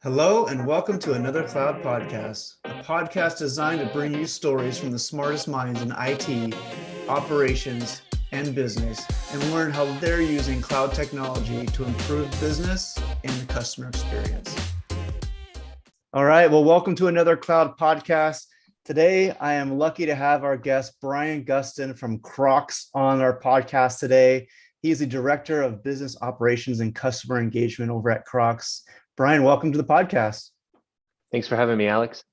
Hello, and welcome to another Cloud Podcast, a podcast designed to bring you stories from the smartest minds in IT, operations, and business, and learn how they're using cloud technology to improve business and the customer experience. All right, well, welcome to another Cloud Podcast. Today, I am lucky to have our guest, Brian Gustin from Crocs, on our podcast today. He's the Director of Business Operations and Customer Engagement over at Crocs. Brian, welcome to the podcast. Thanks for having me, Alex.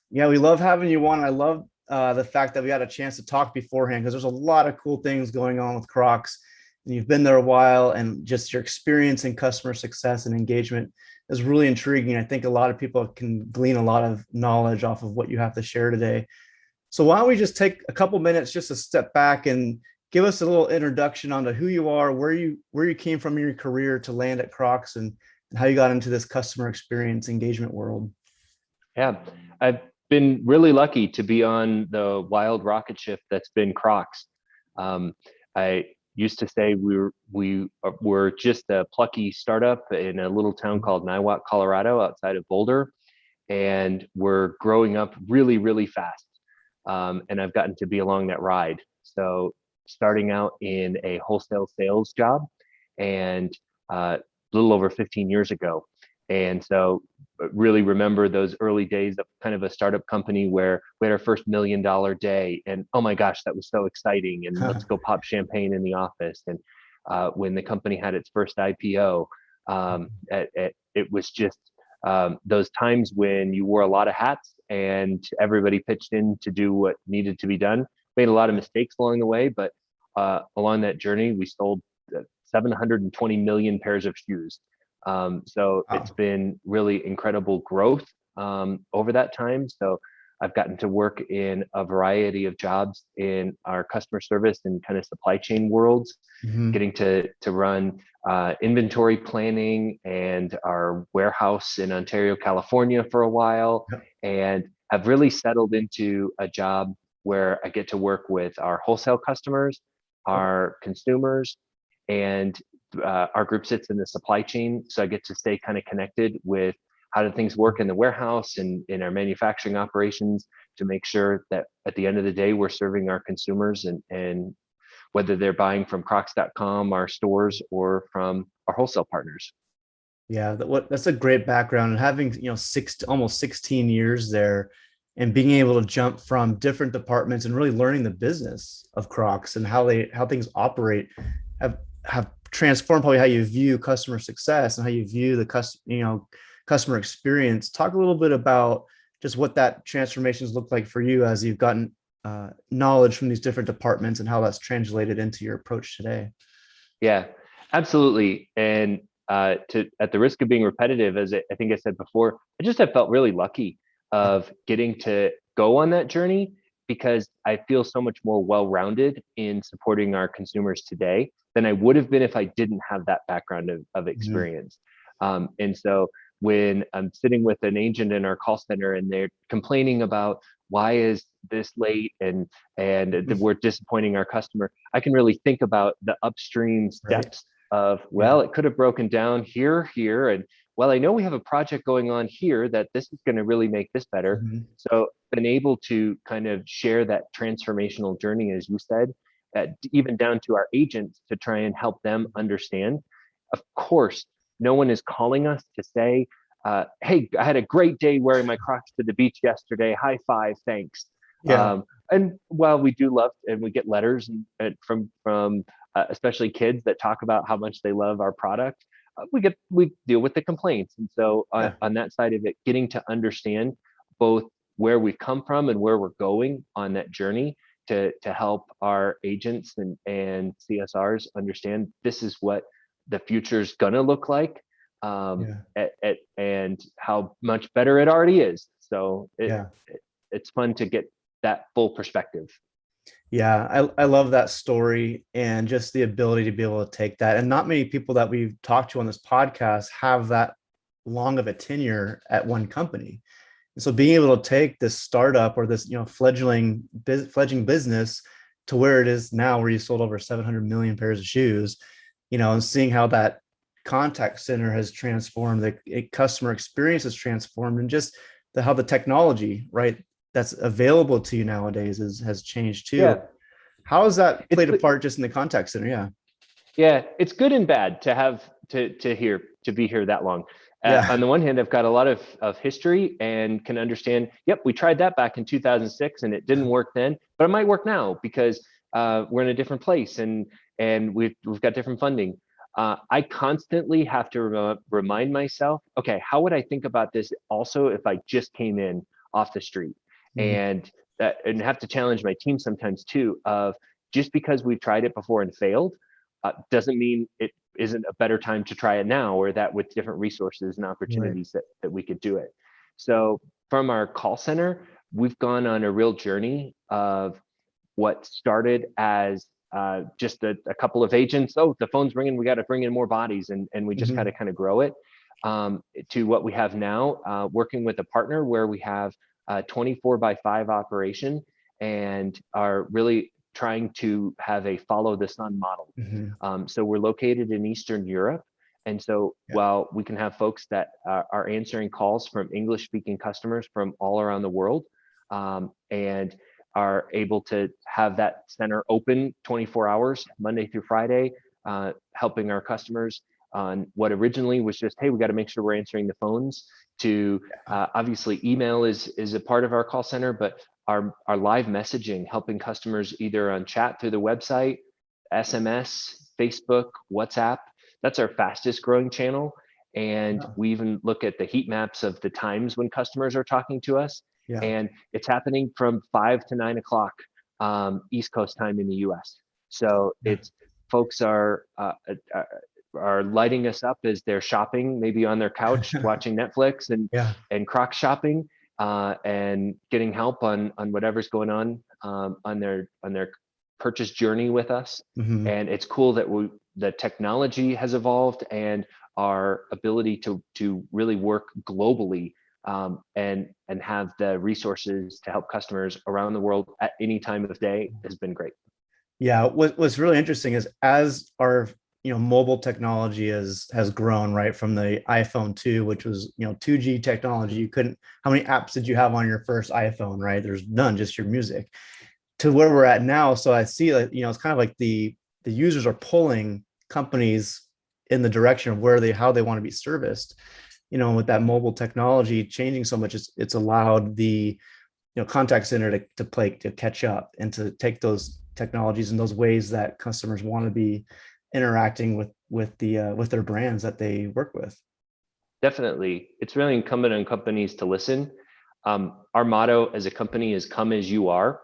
Yeah, we love having you on. I love the fact that we had a chance to talk beforehand because there's a lot of cool things going on with Crocs. And you've been there a while, and just your experience in customer success and engagement is really intriguing. I think a lot of people can glean a lot of knowledge off of what you have to share today. So why don't we just take a couple minutes just to step back and give us a little introduction onto who you are, where you came from in your career to land at Crocs, and how you got into this customer experience engagement world. Yeah, I've been really lucky to be on the wild rocket ship that's been Crocs. I used to say we were just a plucky startup in a little town called Niwot, Colorado, outside of Boulder, and we're growing up really, really fast. And I've gotten to be along that ride. So starting out in a wholesale sales job, and little over 15 years ago. And so really remember those early days of kind of a startup company where we had our first $1 million day, and oh my gosh, that was so exciting. And let's go pop champagne in the office. And when the company had its first IPO, it was just those times when you wore a lot of hats and everybody pitched in to do what needed to be done. Made a lot of mistakes along the way, but along that journey, we sold 720 million pairs of shoes. So It's been really incredible growth over that time. So I've gotten to work in a variety of jobs in our customer service and kind of supply chain worlds, getting to run inventory planning and our warehouse in Ontario, California for a while, and have really settled into a job where I get to work with our wholesale customers, our consumers, and our group sits in the supply chain. So I get to stay kind of connected with how do things work in the warehouse and in our manufacturing operations to make sure that at the end of the day, we're serving our consumers, and whether they're buying from crocs.com, our stores, or from our wholesale partners. Yeah, that's a great background, and having almost 16 years there, and being able to jump from different departments and really learning the business of Crocs and how things operate have transformed probably how you view customer success and how you view the customer experience. Talk a little bit about just what that transformations look like for you as you've gotten knowledge from these different departments and how that's translated into your approach today. Yeah, absolutely. And at the risk of being repetitive, as I think I said before, I felt really lucky of getting to go on that journey, because I feel so much more well-rounded in supporting our consumers today than I would have been if I didn't have that background of experience. And so when I'm sitting with an agent in our call center and they're complaining about why is this late and we're disappointing our customer, I can really think about the upstream steps of, well, it could have broken down here, and well, I know we have a project going on here that this is going to really make this better. So been able to kind of share that transformational journey, as you said, even down to our agents, to try and help them understand. Of course, no one is calling us to say, hey, I had a great day wearing my Crocs to the beach yesterday. High five, thanks. And while we do love, and we get letters from especially kids that talk about how much they love our product, we deal with the complaints. And so on that side of it, getting to understand both where we've come from and where we're going on that journey to help our agents and CSRs understand this is what the future's gonna look like, and how much better it already is. So it's fun to get that full perspective. Yeah, I love that story, and just the ability to be able to take that. And not many people that we've talked to on this podcast have that long of a tenure at one company. And so being able to take this startup or this fledgling business to where it is now, where you sold over 700 million pairs of shoes, and seeing how that contact center has transformed, the customer experience has transformed, and just how the technology, right, that's available to you nowadays has changed too. Yeah, How has that it's played a good. part just in the contact center? Yeah. Yeah, it's good and bad to have to be here that long. On Yeah. the one hand, I've got a lot of history and can understand. Yep, we tried that back in 2006 and it didn't work then, but it might work now because we're in a different place and we've got different funding. I constantly have to remind myself, okay, how would I think about this also if I just came in off the street, Mhm. and have to challenge my team sometimes too. Of just because we've tried it before and failed doesn't mean it isn't a better time to try it now, or that with different resources and Right. opportunities that we could do it. So from our call center, we've gone on a real journey of what started as just a couple of agents. Oh, the phone's ringing. We got to bring in more bodies, and we just got to Mhm. kind of grow it to what we have now, working with a partner where we have a 24/5 operation and are really trying to have a follow the sun model. Mhm. So we're located in Eastern Europe. And so Yeah. while we can have folks that are answering calls from English speaking customers from all around the world, and are able to have that center open 24 hours, Monday through Friday, helping our customers on what originally was just, hey, we got to make sure we're answering the phones, to obviously email is a part of our call center, but our live messaging, helping customers either on chat through the website, SMS, Facebook, WhatsApp. That's our fastest growing channel. And Yeah. we even look at the heat maps of the times when customers are talking to us. Yeah. And it's happening from 5 to 9 o'clock East Coast time in the US. So Yeah. it's folks are lighting us up as they're shopping, maybe on their couch watching Netflix Yeah. and Crocs shopping, and getting help on whatever's going on their purchase journey with us. Mhm. And it's cool that the technology has evolved and our ability to really work globally, and have the resources to help customers around the world at any time of day has been great. Yeah, what's really interesting is as our mobile technology has grown, right, from the iPhone 2, which was 2G technology. You couldn't, how many apps did you have on your first iPhone, right? There's none, just your music, to where we're at now. So I see that it's kind of like the users are pulling companies in the direction of how they want to be serviced. With that mobile technology changing so much, it's allowed the contact center to catch up and to take those technologies and those ways that customers want to be interacting with their brands that they work with. Definitely, it's really incumbent on companies to listen. Our motto as a company is "Come as you are,"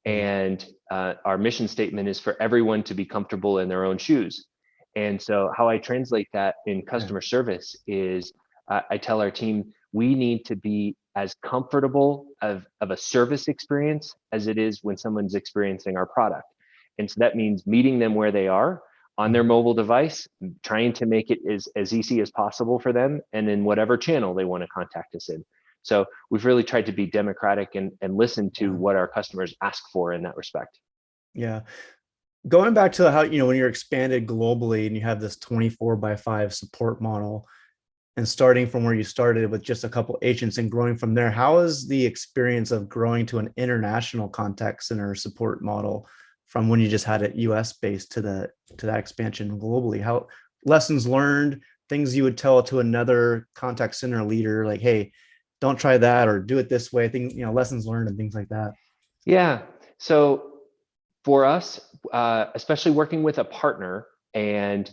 and our mission statement is for everyone to be comfortable in their own shoes. And so, how I translate that in Yeah. customer service is, I tell our team we need to be as comfortable of a service experience as it is when someone's experiencing our product. And so that means meeting them where they are on their mobile device, trying to make it as easy as possible for them, and in whatever channel they want to contact us in. So we've really tried to be democratic and listen to Yeah. what our customers ask for in that respect. Yeah. Going back to how, when you're expanded globally and you have this 24/5 support model, and starting from where you started with just a couple agents and growing from there, how is the experience of growing to an international contact center support model from when you just had it US based to that expansion globally? How lessons learned, things you would tell to another contact center leader, like, hey, don't try that or do it this way, things, lessons learned and things like that. Yeah. So for us, especially working with a partner and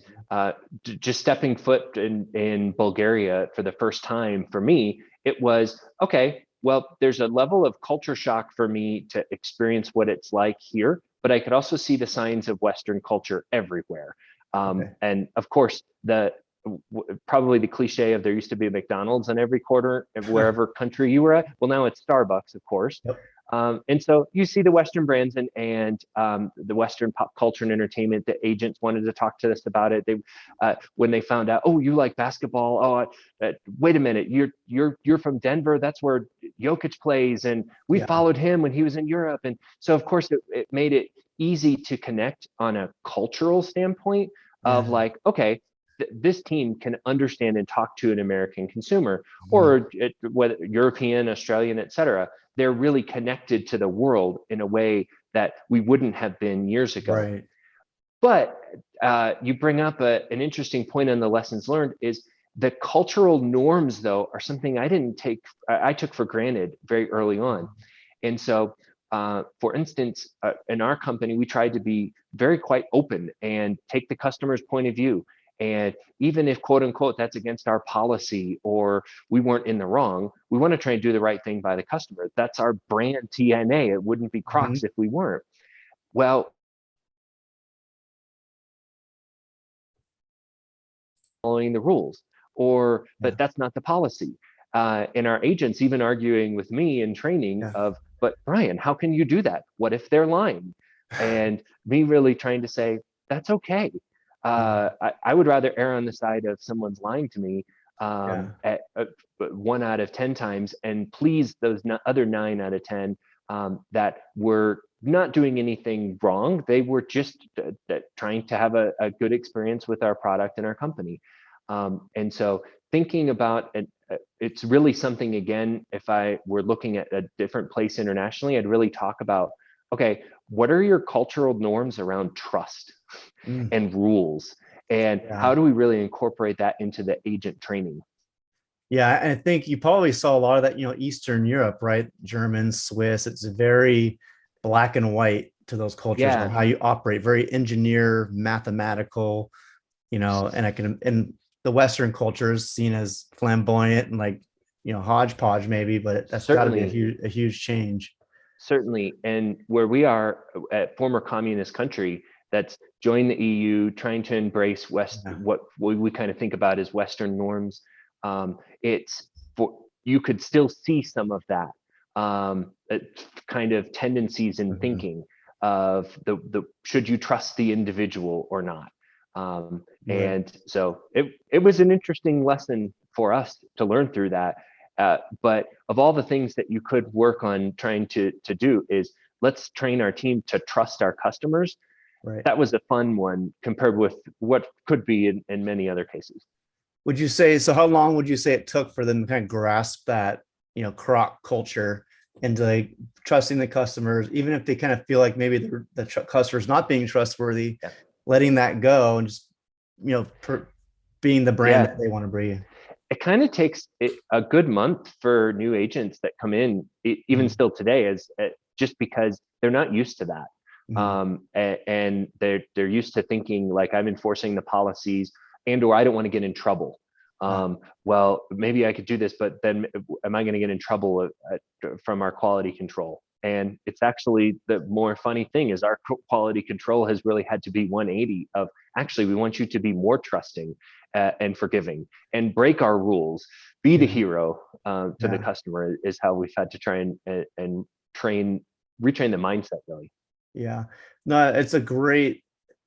just stepping foot in Bulgaria for the first time, for me, it was, okay, well, there's a level of culture shock for me to experience what it's like here, but I could also see the signs of Western culture everywhere. Okay. And of course, probably the cliche of there used to be a McDonald's in every corner of wherever country you were at. Well, now it's Starbucks, of course. Yep. And so you see the Western brands and the Western pop culture and entertainment. The agents wanted to talk to us about it. They, when they found out, oh, you like basketball? Oh, wait a minute, you're from Denver. That's where Jokic plays, and we Yeah. followed him when he was in Europe. And so, of course, it made it easy to connect on a cultural standpoint of Yeah. like, okay, this team can understand and talk to an American consumer, Mhm. or whether European, Australian, et cetera. They're really connected to the world in a way that we wouldn't have been years ago. Right. But you bring up an interesting point on the lessons learned. Is the cultural norms, though, are something I took for granted very early on. And so, for instance, in our company, we tried to be very quite open and take the customer's point of view. And even if, quote unquote, that's against our policy or we weren't in the wrong, we want to try and do the right thing by the customer. That's our brand TNA. It wouldn't be Crocs Mhm. if we weren't. Well, following the rules, or Yeah. but that's not the policy. And our agents even arguing with me in training Yeah. of, but Brian, how can you do that? What if they're lying? And me really trying to say, that's okay. Yeah. I would rather err on the side of someone's lying to me Yeah. at 1 out of 10 times, and please those other 9 out of 10 that were not doing anything wrong. They were just trying to have a good experience with our product and our company. And so thinking about it, it's really something, again, if I were looking at a different place internationally, I'd really talk about, okay, what are your cultural norms around trust Mm. and rules? And Yeah. how do we really incorporate that into the agent training? Yeah, and I think you probably saw a lot of that, Eastern Europe, right? German, Swiss, it's very black and white to those cultures or Yeah, how you operate, very engineer, mathematical, and I can and the Western culture is seen as flamboyant and like, hodgepodge maybe, but that's got to be a certainly. huge change. Certainly, and where we are at former communist country that's joined the EU, trying to embrace Yeah. what we kind of think about as Western norms, it's for you could still see some of that kind of tendencies in Mhm. thinking of the should you trust the individual or not. Right. And so it was an interesting lesson for us to learn through that. But of all the things that you could work on trying to do is let's train our team to trust our customers. Right. That was a fun one compared with what could be in many other cases. Would you say so? How long would you say it took for them to kind of grasp that, Croc culture and like trusting the customers, even if they kind of feel like maybe the customer's not being trustworthy, Yeah. letting that go and just, being the brand Yeah. that they want to be? It kind of takes a good month for new agents that come in, even Mhm. still today, as just because they're not used to that. Mhm. And they're used to thinking like I'm enforcing the policies, and or I don't want to get in trouble. Yeah. Well, maybe I could do this, but then am I going to get in trouble from our quality control? And it's actually the more funny thing is our quality control has really had to be 180 of actually we want you to be more trusting and forgiving and break our rules, be the Yeah. hero to the Yeah. customer is how we've had to try and retrain the mindset really. Yeah. No, it's a great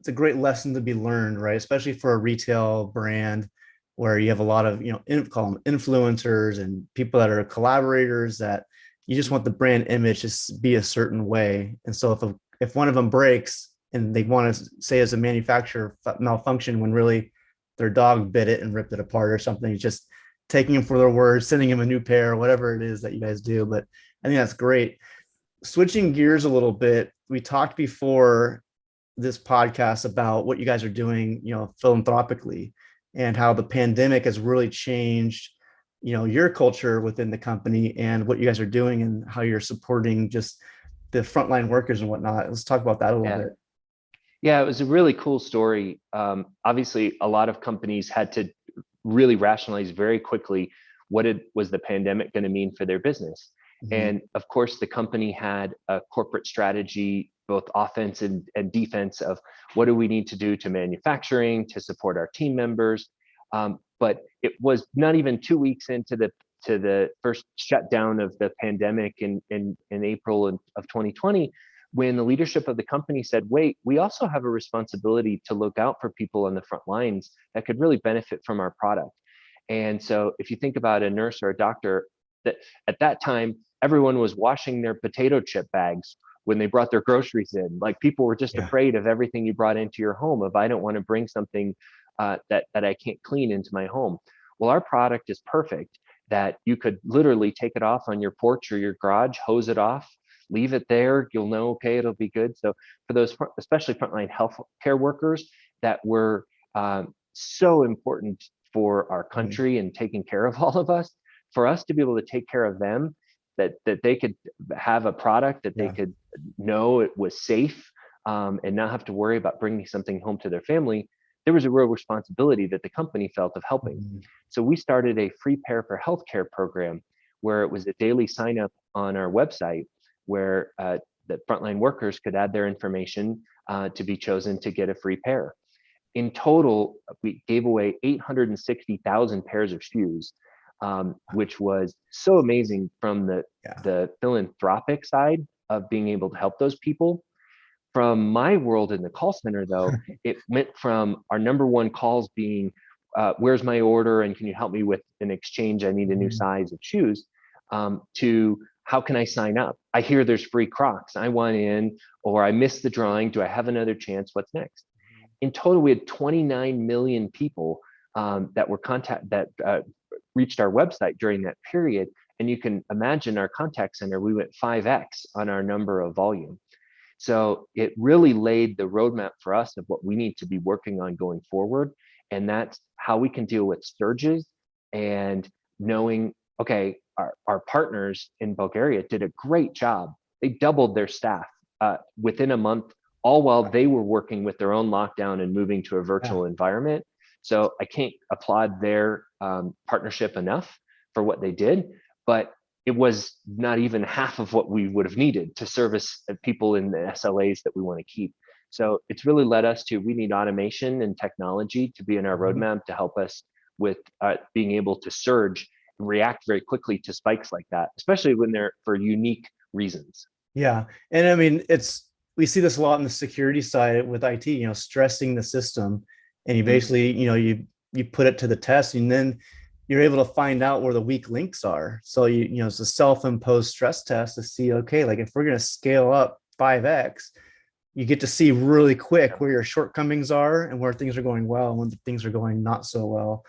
lesson to be learned, right? Especially for a retail brand where you have a lot of, call them influencers and people that are collaborators that you just want the brand image to be a certain way. And so if one of them breaks and they want to say as a manufacturer malfunction when really their dog bit it and ripped it apart or something, it's just taking them for their word, sending them a new pair, whatever it is that you guys do. But I think that's great. Switching gears a little bit, we talked before this podcast about what you guys are doing, philanthropically and how the pandemic has really changed, your culture within the company and what you guys are doing and how you're supporting just the frontline workers and whatnot. Let's talk about that a little Yeah. bit. Yeah, it was a really cool story. Obviously, a lot of companies had to really rationalize very quickly what it was the pandemic going to mean for their business. Mhm. And of course, the company had a corporate strategy, both offense and defense, of what do we need to do to manufacturing to support our team members. But it was not even 2 weeks into the first shutdown of the pandemic in April of 2020 when the leadership of the company said, wait, we also have a responsibility to look out for people on the front lines that could really benefit from our product. And so if you think about a nurse or a doctor, that at that time, everyone was washing their potato chip bags when they brought their groceries in. Like people were just Yeah. afraid of everything you brought into your home. If I don't want to bring something that I can't clean into my home. Well, our product is perfect that you could literally take it off on your porch or your garage, hose it off, leave it there. You'll know, okay, it'll be good. So for those, especially frontline healthcare workers that were so important for our country and taking care of all of us, for us to be able to take care of them, that they could have a product that they could know it was safe, and not have to worry about bringing something home to their family. There was a real responsibility that the company felt of helping. So we started a free pair for healthcare program where it was a daily sign up on our website where the frontline workers could add their information to be chosen to get a free pair. In total, we gave away 860,000 pairs of shoes, which was so amazing from the philanthropic side of being able to help those people. From my world in the call center, though, it went from our number one calls being, where's my order and can you help me with an exchange? I need a new size of shoes, to how can I sign up? I hear there's free Crocs. I want in, or I missed the drawing. Do I have another chance? What's next? In total, we had 29 million people that were reached our website during that period. And you can imagine our contact center, we went 5x on our number of volume. So it really laid the roadmap for us of what we need to be working on going forward. And that's how we can deal with surges and knowing, okay, our partners in Bulgaria did a great job. They doubled their staff within a month, all while they were working with their own lockdown and moving to a virtual environment. So I can't applaud their partnership enough for what they did, but it was not even half of what we would have needed to service people in the SLAs that we want to keep. So it's really led us to, we need automation and technology to be in our roadmap to help us with being able to surge and react very quickly to spikes like that, especially when they're for unique reasons. Yeah. And I mean, we see this a lot in the security side with IT, stressing the system, and you basically, you put it to the test, and then you're able to find out where the weak links are. So it's a self-imposed stress test to see, okay, like if we're going to scale up 5x, you get to see really quick where your shortcomings are and where things are going well and when things are going not so well.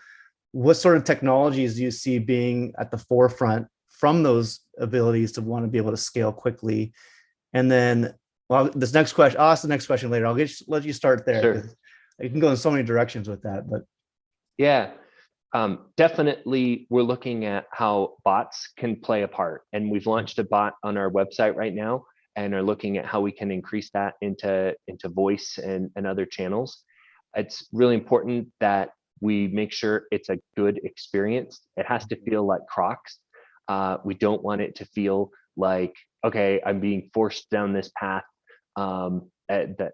What sort of technologies do you see being at the forefront from those abilities to want to be able to scale quickly? And then, well, this next question, I'll ask the next question later. I'll let you start there. Sure. You can go in so many directions with that, but yeah. Definitely, we're looking at how bots can play a part, and we've launched a bot on our website right now, and are looking at how we can increase that into voice and other channels. It's really important that we make sure it's a good experience. It has to feel like Crocs. We don't want it to feel like, okay, I'm being forced down this path that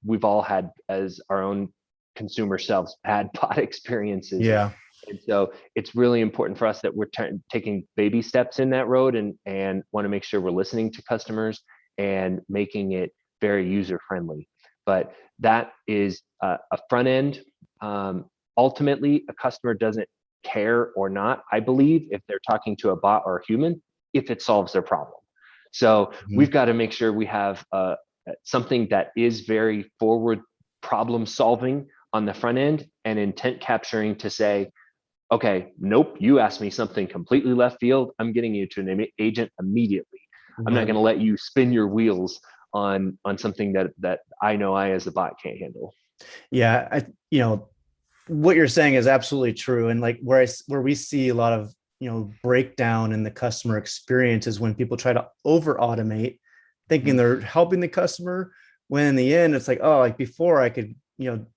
we've all had as our own consumer selves had bot experiences. Yeah. And so it's really important for us that we're taking baby steps in that road, and want to make sure we're listening to customers and making it very user friendly. But that is a front end. Ultimately, a customer doesn't care or not, I believe, if they're talking to a bot or a human, if it solves their problem. So we've got to make sure we have something that is very forward problem solving on the front end, and intent capturing to say, okay, nope, you asked me something completely left field. I'm getting you to an agent immediately. I'm not going to let you spin your wheels on something that I know I as a bot can't handle. Yeah, what you're saying is absolutely true. And like where we see a lot of breakdown in the customer experience is when people try to over automate, thinking they're helping the customer, when in the end it's like, oh, like before I could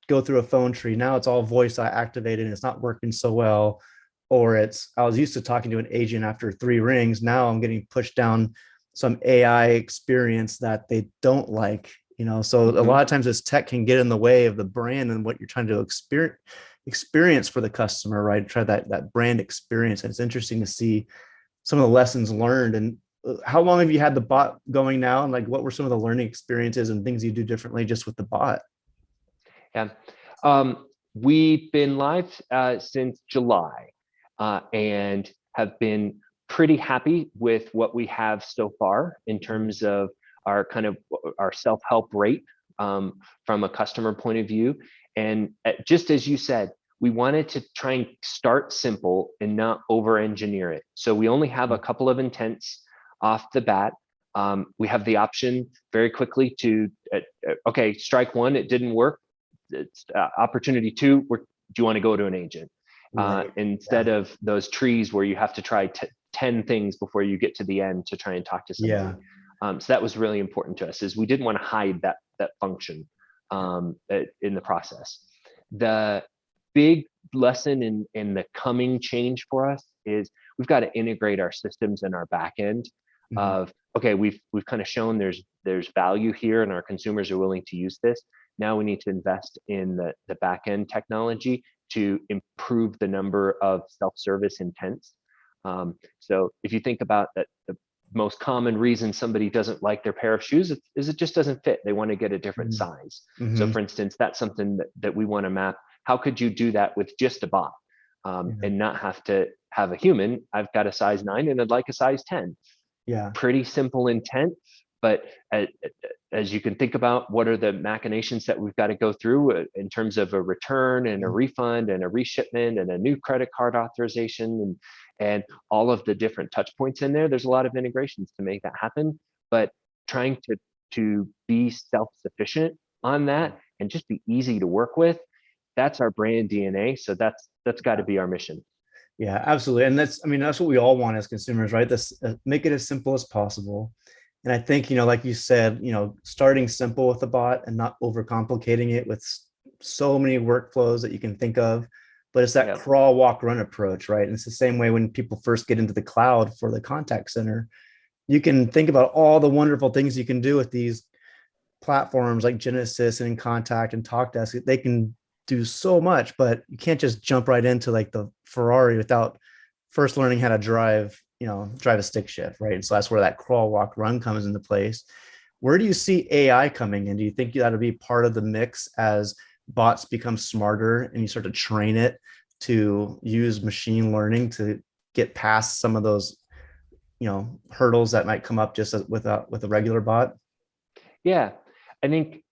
go through a phone tree, now it's all voice activated and it's not working so well. Or I was used to talking to an agent after 3 rings, now I'm getting pushed down some AI experience that they don't like. So a lot of times this tech can get in the way of the brand and what you're trying to experience for the customer, right? Try that brand experience. And it's interesting to see some of the lessons learned. And how long have you had the bot going now? And like, what were some of the learning experiences and things you do differently just with the bot? Yeah. We've been live since July, and have been pretty happy with what we have so far in terms of our self-help rate from a customer point of view. And just as you said, we wanted to try and start simple and not over engineer it. So we only have a couple of intents off the bat. We have the option very quickly to, okay, strike one, it didn't work. It's opportunity two, do you want to go to an agent? Right. Instead of those trees where you have to try 10 things before you get to the end to try and talk to somebody. Yeah. So that was really important to us, is we didn't want to hide that function in the process. The big lesson in the coming change for us is we've got to integrate our systems and our back end of, okay, we've kind of shown there's value here and our consumers are willing to use this. Now we need to invest in the back end technology to improve the number of self-service intents. So if you think about that, the most common reason somebody doesn't like their pair of shoes is it just doesn't fit. They want to get a different size. So for instance, that's something that we want to map. How could you do that with just a bot and not have to have a human? I've got a size 9 and I'd like a size 10. Yeah. Pretty simple intent, but as you can think about, what are the machinations that we've got to go through in terms of a return and a refund and a reshipment and a new credit card authorization and all of the different touch points in there. There's a lot of integrations to make that happen, but trying to be self-sufficient on that and just be easy to work with, that's our brand DNA. So that's got to be our mission. Yeah, absolutely. And that's what we all want as consumers, right? This make it as simple as possible. And I think, like you said, starting simple with the bot and not overcomplicating it with so many workflows that you can think of, but it's that crawl, walk, run approach, right? And it's the same way when people first get into the cloud for the contact center. You can think about all the wonderful things you can do with these platforms like Genesis and Contact and TalkDesk. They can do so much, but you can't just jump right into like the Ferrari without first learning how to drive a stick shift, right? And so that's where that crawl, walk, run comes into place. Where do you see AI coming in? Do you think that'll be part of the mix as bots become smarter and you start to train it to use machine learning to get past some of those, hurdles that might come up just with a regular bot? Yeah, I think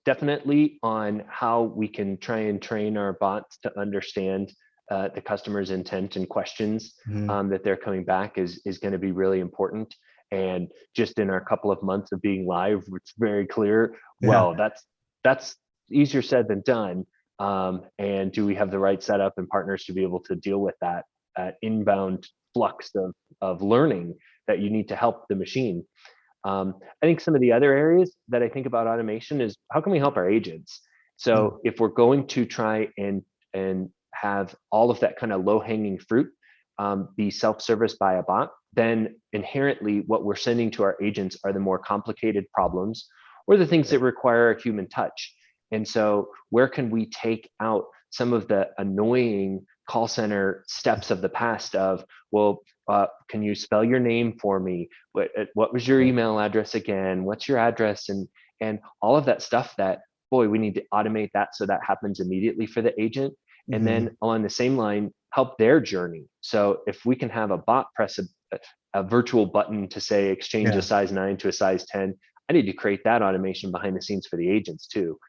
definitely on how we can try and train our bots to understand the customer's intent and questions that they're coming back is going to be really important. And just in our couple of months of being live, it's very clear. Well, that's easier said than done. And do we have the right setup and partners to be able to deal with that inbound flux of learning that you need to help the machine? I think some of the other areas that I think about automation is how can we help our agents? So if we're going to try and have all of that kind of low-hanging fruit be self-serviced by a bot, then inherently what we're sending to our agents are the more complicated problems or the things that require a human touch. And so where can we take out some of the annoying call center steps of the past of, well, can you spell your name for me? What was your email address again? What's your address? And all of that stuff that, boy, we need to automate that so that happens immediately for the agent. And then along the same line, help their journey. So if we can have a bot press a virtual button to say, exchange a size 9 to a size 10, I need to create that automation behind the scenes for the agents too.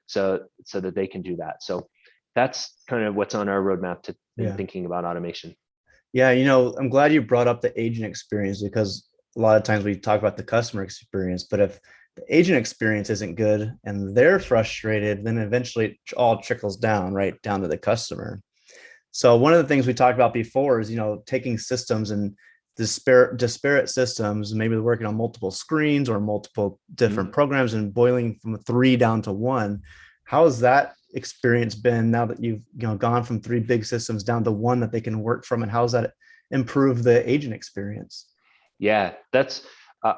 So that they can do that. So that's kind of what's on our roadmap in thinking about automation. Yeah, I'm glad you brought up the agent experience, because a lot of times we talk about the customer experience, but if the agent experience isn't good and they're frustrated, then eventually it all trickles down right down to the customer. So one of the things we talked about before is, taking systems and disparate systems, maybe they're working on multiple screens or multiple different programs and boiling from 3 down to 1. How has that experience been now that you've gone from 3 big systems down to 1 that they can work from, and how's that improve the agent experience? Yeah, that's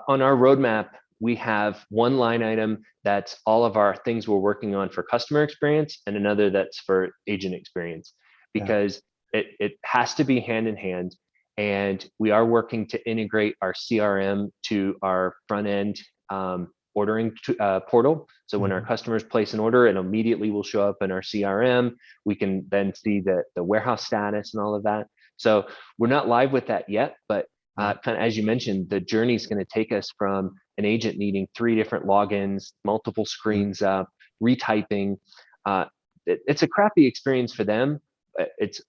on our roadmap. We have one line item that's all of our things we're working on for customer experience, and another that's for agent experience, because it has to be hand in hand. And we are working to integrate our CRM to our front end ordering portal. So when our customers place an order, it immediately will show up in our CRM. We can then see the warehouse status and all of that. So we're not live with that yet, but kind of as you mentioned, the journey is going to take us from an agent needing 3 different logins, multiple screens up, retyping, it's a crappy experience for them. It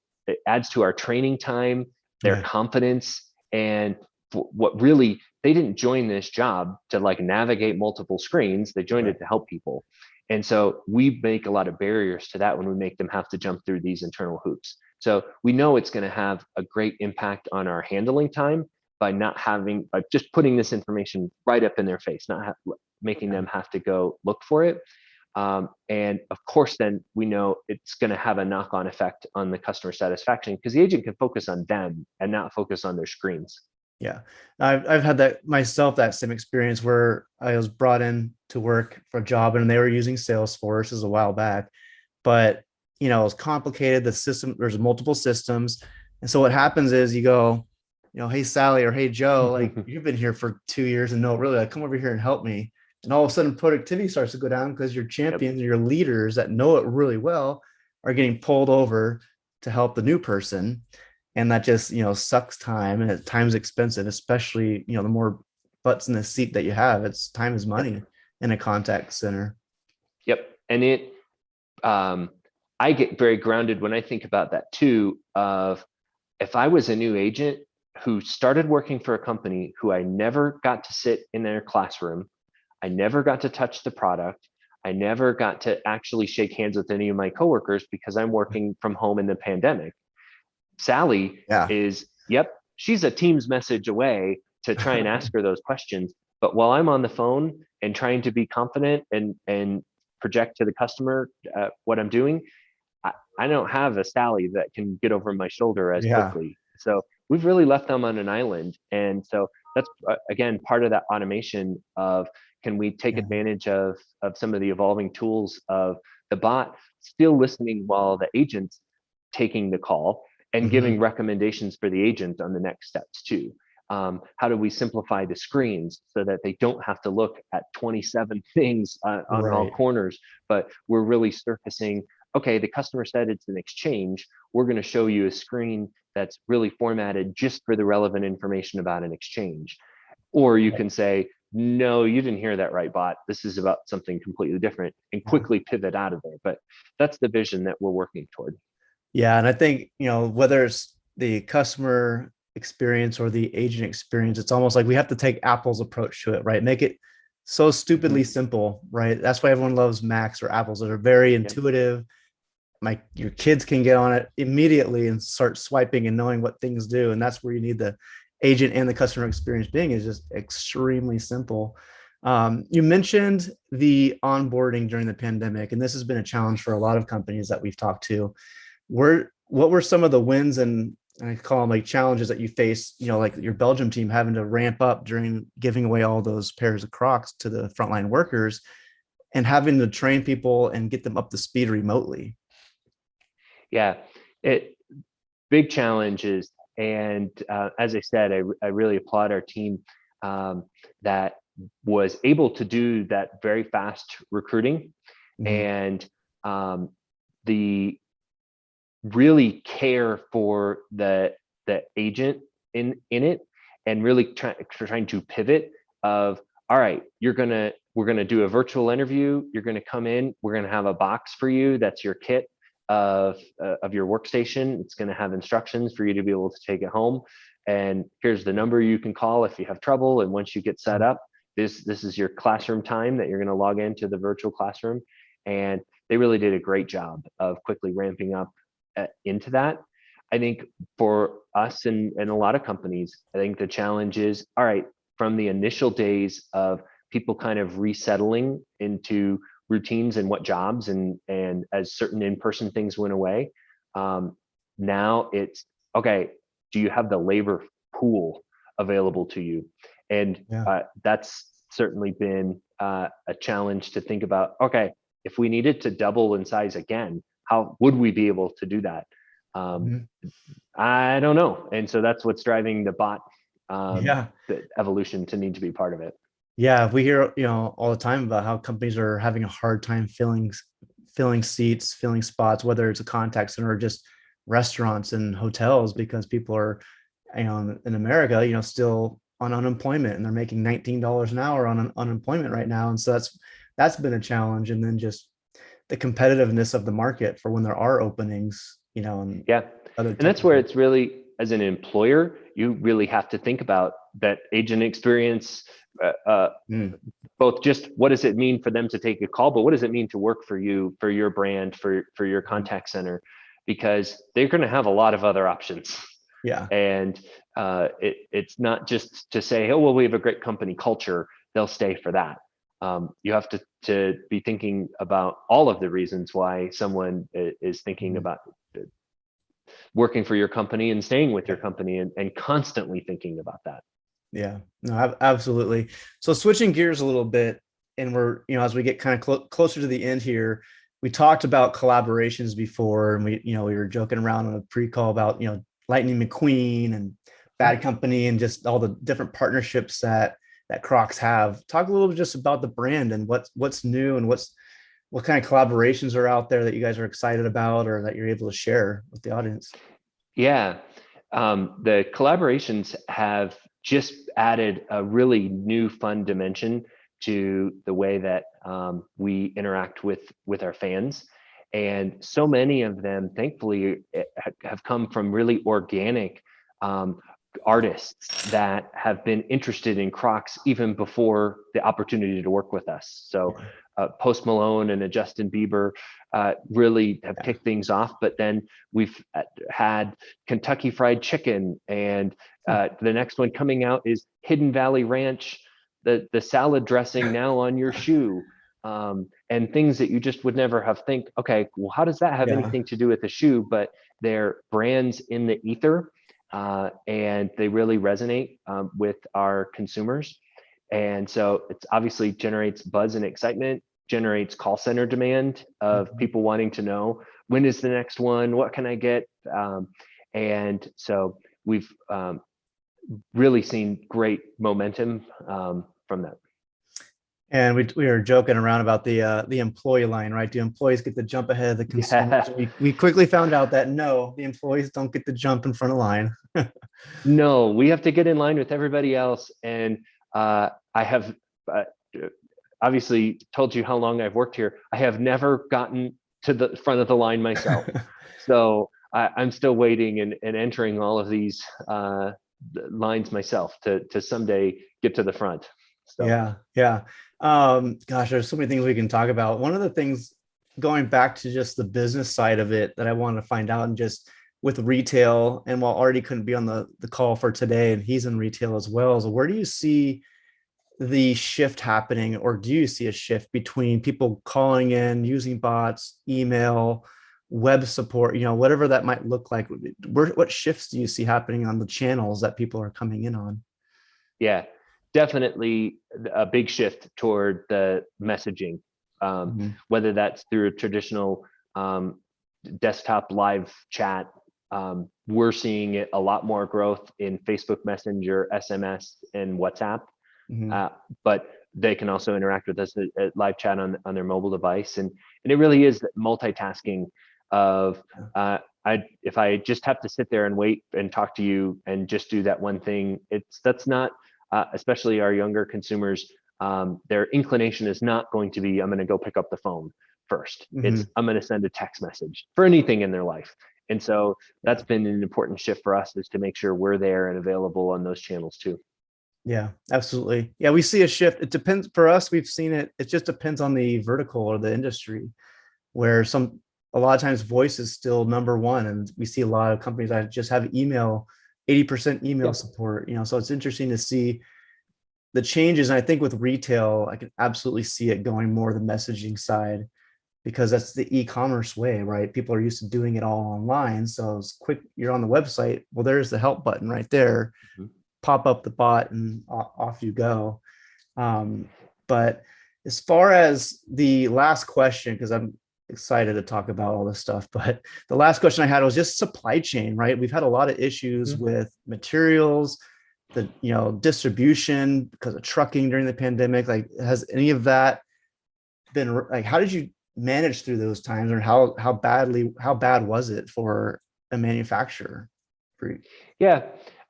adds to our training time, their Yeah. confidence, and what really, they didn't join this job to like navigate multiple screens. They joined Right. it to help people. And so we make a lot of barriers to that when we make them have to jump through these internal hoops. So we know it's going to have a great impact on our handling time by by just putting this information right up in their face, not making Yeah. them have to go look for it. And of course, then we know it's going to have a knock-on effect on the customer satisfaction because the agent can focus on them and not focus on their screens. Yeah. I've had that myself, that same experience where I was brought in to work for a job and they were using Salesforce. This was a while back, but it was complicated. The system, there's multiple systems. And so what happens is you go, hey, Sally, or hey, Joe, like you've been here for 2 years and no, really, like, come over here and help me. And all of a sudden productivity starts to go down because your champions, Yep. your leaders that know it really well are getting pulled over to help the new person. And that just, sucks time, and at times expensive, especially, the more butts in the seat that you have. It's time is Yep. money in a contact center. Yep. And I get very grounded when I think about that too, of if I was a new agent who started working for a company who I never got to sit in their classroom, I never got to touch the product, I never got to actually shake hands with any of my coworkers because I'm working from home in the pandemic. Sally Yeah. is, yep, she's a Teams message away to try and ask her those questions. But while I'm on the phone and trying to be confident and project to the customer what I'm doing, I don't have a Sally that can get over my shoulder as Yeah. quickly. So we've really left them on an island. And so that's, again, part of that automation of, can we take Yeah. advantage of some of the evolving tools of the bot still listening while the agent's taking the call and Mhm. giving recommendations for the agent on the next steps too. How do we simplify the screens so that they don't have to look at 27 things on all Right. corners, but we're really surfacing, okay, the customer said it's an exchange. We're going to show you a screen that's really formatted just for the relevant information about an exchange. Or you can say, no, you didn't hear that right, bot. This is about something completely different, and Yeah. quickly pivot out of there. But that's the vision that we're working toward. Yeah. And I think, whether it's the customer experience or the agent experience, it's almost like we have to take Apple's approach to it, right? Make it so stupidly Mhm. simple, right? That's why everyone loves Macs or Apples that are very Yep. intuitive. Your kids can get on it immediately and start swiping and knowing what things do. And that's where you need the agent and the customer experience being, is just extremely simple. You mentioned the onboarding during the pandemic, and this has been a challenge for a lot of companies that we've talked to. What were some of the wins and I call them like challenges that you face, like your Belgium team having to ramp up during giving away all those pairs of Crocs to the frontline workers and having to train people and get them up to speed remotely? Yeah, it big challenges. And as I said, I really applaud our team that was able to do that very fast recruiting, Mhm. and the really care for the agent in it, and really trying to pivot of, all right, we're gonna do a virtual interview, you're gonna come in, we're gonna have a box for you that's your kit of your workstation. It's going to have instructions for you to be able to take it home, and here's the number you can call if you have trouble. And once you get set up, this is your classroom time that you're going to log into the virtual classroom. And they really did a great job of quickly ramping up into that. I think for us and a lot of companies, I think the challenge is, all right, from the initial days of people kind of resettling into routines and what jobs, and as certain in-person things went away, now it's, okay, do you have the labor pool available to you? And Yeah. that's certainly been a challenge to think about. Okay, if we needed to double in size again, how would we be able to do that? Mhm. I don't know. And so that's what's driving the bot, Yeah. the evolution to need to be part of it. Yeah. We hear, all the time about how companies are having a hard time filling seats, filling spots, whether it's a contact center or just restaurants and hotels, because people are, in America, still on unemployment, and they're making $19 an hour on unemployment right now. And so that's been a challenge. And then just the competitiveness of the market for when there are openings, and Yeah. other And that's where it's really, as an employer, you really have to think about that agent experience, both just what does it mean for them to take a call, but what does it mean to work for you, for your brand, for your contact center, because they're going to have a lot of other options. Yeah. And it's not just to say, oh, well, we have a great company culture, they'll stay for that. You have to be thinking about all of the reasons why someone is thinking about working for your company and staying with your company, and constantly thinking about that. Yeah, no, absolutely. So switching gears a little bit, and we're, as we get kind of closer to the end here, we talked about collaborations before, and we were joking around on a pre-call about, Lightning McQueen and Bad Company and just all the different partnerships that Crocs have. Talk a little bit just about the brand and what's new and what kind of collaborations are out there that you guys are excited about or that you're able to share with the audience. Yeah. The collaborations have just added a really new fun dimension to the way that we interact with our fans. And so many of them, thankfully, have come from really organic artists that have been interested in Crocs even before the opportunity to work with us. So Post Malone and a Justin Bieber really have kicked things off, but then we've had Kentucky Fried Chicken, and the next one coming out is Hidden Valley Ranch, the salad dressing now on your shoe, and things that you just would never have think, okay, well, how does that have anything to do with the shoe? But they're brands in the ether, and they really resonate with our consumers. And so it's obviously generates buzz and excitement, generates call center demand of people wanting to know, when is the next one? What can I get? And so we've really seen great momentum from that. And we were joking around about the employee line, right? Do employees get to jump ahead of the consumers? Yeah. We quickly found out that no, the employees don't get to jump in front of line. No, we have to get in line with everybody else. And I have obviously told you how long I've worked here. I have never gotten to the front of the line myself. So I'm still waiting and entering all of these lines myself to someday get to the front. So. Yeah. Gosh, there's so many things we can talk about. One of the things, going back to just the business side of it, that I want to find out, and just with retail, and while Artie couldn't be on the call for today, and he's in retail as well, is where do you see the shift happening, or do you see a shift between people calling in, using bots, email, web support, whatever that might look like? What shifts do you see happening on the channels that people are coming in on? Yeah, definitely a big shift toward the messaging, whether that's through a traditional desktop live chat. We're seeing it a lot more growth in Facebook Messenger, SMS, and WhatsApp. But they can also interact with us at live chat on their mobile device, and it really is multitasking of if I just have to sit there and wait and talk to you and just do that one thing, that's not especially our younger consumers, their inclination is not going to be, I'm going to go pick up the phone first. It's I'm going to send a text message for anything in their life. And so that's been an important shift for us, is to make sure we're there and available on those channels too. Yeah, absolutely. Yeah, we see a shift. It depends for us. We've seen it. It just depends on the vertical or the industry, where a lot of times voice is still number one. And we see a lot of companies that just have email, 80% email support, so it's interesting to see the changes. And I think with retail, I can absolutely see it going more the messaging side, because that's the e-commerce way, right? People are used to doing it all online. So it's quick. You're on the website. Well, there's the help button right there. Pop up the bot and off you go. But as far as the last question, because I'm excited to talk about all this stuff, but the last question I had was just supply chain, right? We've had a lot of issues with materials, the distribution because of trucking during the pandemic. Like, has any of that been like, how did you manage through those times, or how bad was it for a manufacturer? Yeah,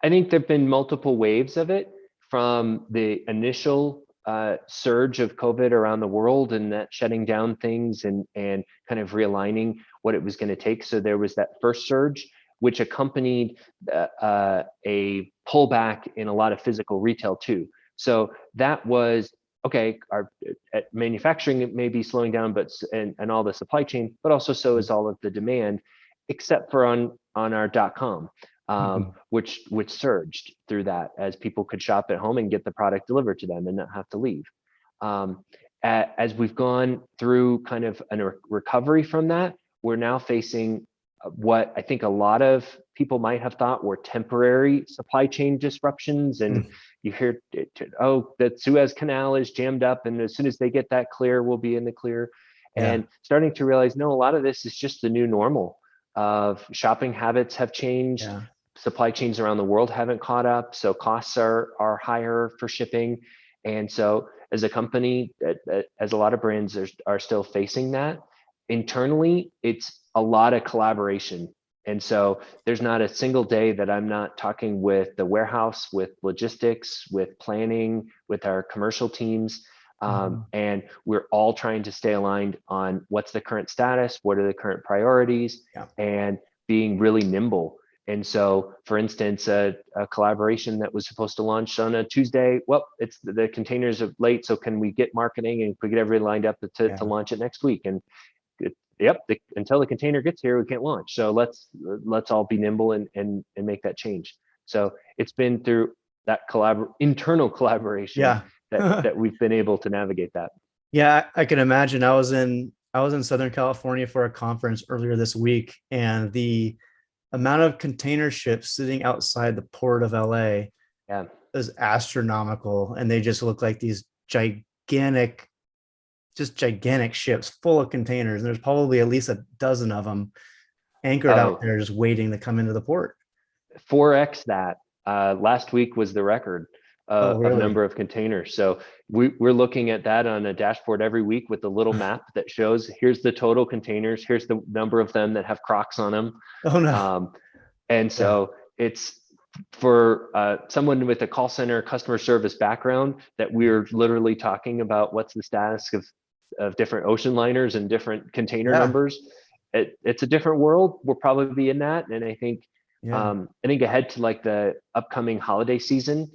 I think there've been multiple waves of it, from the initial surge of COVID around the world, and that shutting down things and kind of realigning what it was going to take. So there was that first surge, which accompanied a pullback in a lot of physical retail too. So that was okay. Our manufacturing may be slowing down, but and all the supply chain, but also so is all of the demand, except for on our .com. Which surged through that as people could shop at home and get the product delivered to them and not have to leave. As we've gone through kind of a recovery from that, we're now facing what I think a lot of people might have thought were temporary supply chain disruptions. And you hear, the Suez Canal is jammed up, and as soon as they get that clear, we'll be in the clear. And starting to realize, no, a lot of this is just the new normal of shopping habits have changed. Supply chains around the world haven't caught up, so costs are higher for shipping. And so as a company, as a lot of brands are still facing that, internally, it's a lot of collaboration. And so there's not a single day that I'm not talking with the warehouse, with logistics, with planning, with our commercial teams. And we're all trying to stay aligned on what's the current status, what are the current priorities, and being really nimble. And so, for instance, a collaboration that was supposed to launch on a Tuesday, well, it's the containers are late, so can we get marketing and we get everybody lined up to launch it next week? And until the container gets here, we can't launch. So let's all be nimble and make that change. So it's been through that internal collaboration that we've been able to navigate that. Yeah, I can imagine. I was in Southern California for a conference earlier this week, and the amount of container ships sitting outside the port of LA is astronomical, and they just look like these gigantic ships full of containers. And there's probably at least a dozen of them anchored out there just waiting to come into the port. 4x that. Last week was the record of number of containers. So we're looking at that on a dashboard every week with a little map that shows here's the total containers, here's the number of them that have Crocs on them. And so it's for someone with a call center customer service background that we're literally talking about what's the status of different ocean liners and different container numbers. It's a different world. We'll probably be in that. And I think ahead to like the upcoming holiday season,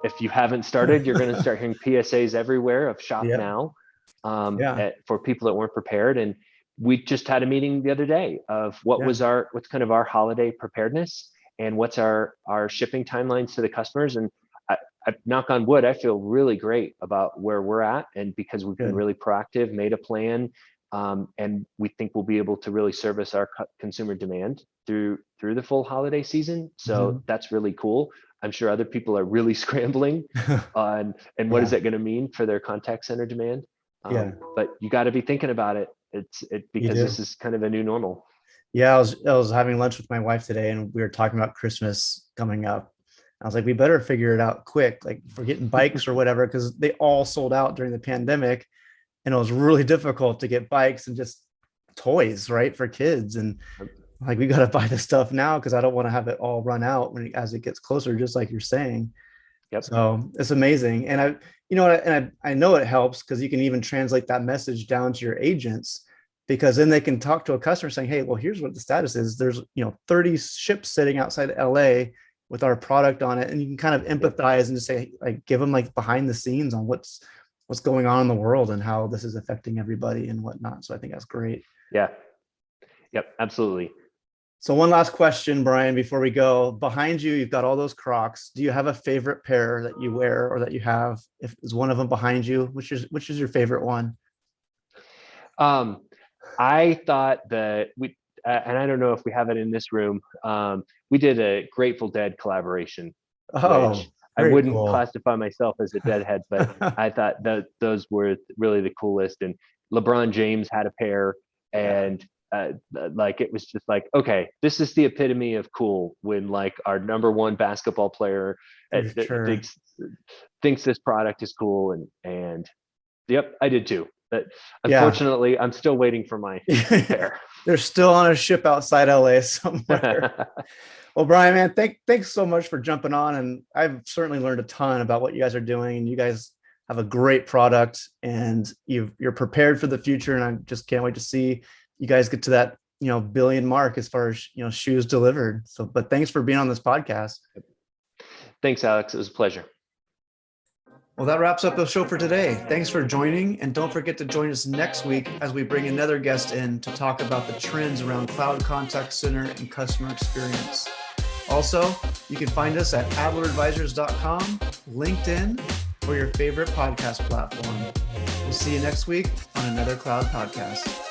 if you haven't started, you're going to start hearing PSAs everywhere of shop now for people that weren't prepared. And we just had a meeting the other day of what's kind of our holiday preparedness and what's our shipping timelines to the customers. And I knock on wood, I feel really great about where we're at. And because we've been really proactive, made a plan, and we think we'll be able to really service our consumer demand through the full holiday season. So that's really cool. I'm sure other people are really scrambling on, and what is that going to mean for their contact center demand? But you got to be thinking about it. Because this is kind of a new normal. I was having lunch with my wife today, and we were talking about Christmas coming up. I was like, we better figure it out quick, like for getting bikes or whatever, because they all sold out during the pandemic, and it was really difficult to get bikes and just toys, right, for kids. And like, we got to buy the stuff now because I don't want to have it all run out as it gets closer, just like you're saying. So it's amazing. And I know it helps because you can even translate that message down to your agents, because then they can talk to a customer saying, hey, well, here's what the status is. There's 30 ships sitting outside LA with our product on it. And you can kind of empathize and just say, like, give them like behind the scenes on what's going on in the world and how this is affecting everybody and whatnot. So I think that's great. Absolutely. So one last question, Brian, before we go. Behind you, you've got all those Crocs. Do you have a favorite pair that you wear or that you have? If is one of them behind you, which is your favorite one? I thought that and I don't know if we have it in this room. We did a Grateful Dead collaboration. Which I wouldn't classify myself as a Deadhead, but I thought that those were really the coolest. And LeBron James had a pair, and like it was just like, okay, this is the epitome of cool when like our number one basketball player thinks this product is cool, and I did too. But unfortunately, I'm still waiting for my pair. They're still on a ship outside LA somewhere. Well, Brian, man, thanks so much for jumping on, and I've certainly learned a ton about what you guys are doing. And you guys have a great product, and you're prepared for the future. And I just can't wait to see you guys get to that, billion mark as far as, shoes delivered. So, but thanks for being on this podcast. Thanks, Alex. It was a pleasure. Well, that wraps up the show for today. Thanks for joining, and don't forget to join us next week as we bring another guest in to talk about the trends around cloud contact center and customer experience. Also, you can find us at adleradvisors.com, LinkedIn, or your favorite podcast platform. We'll see you next week on another Cloud Podcast.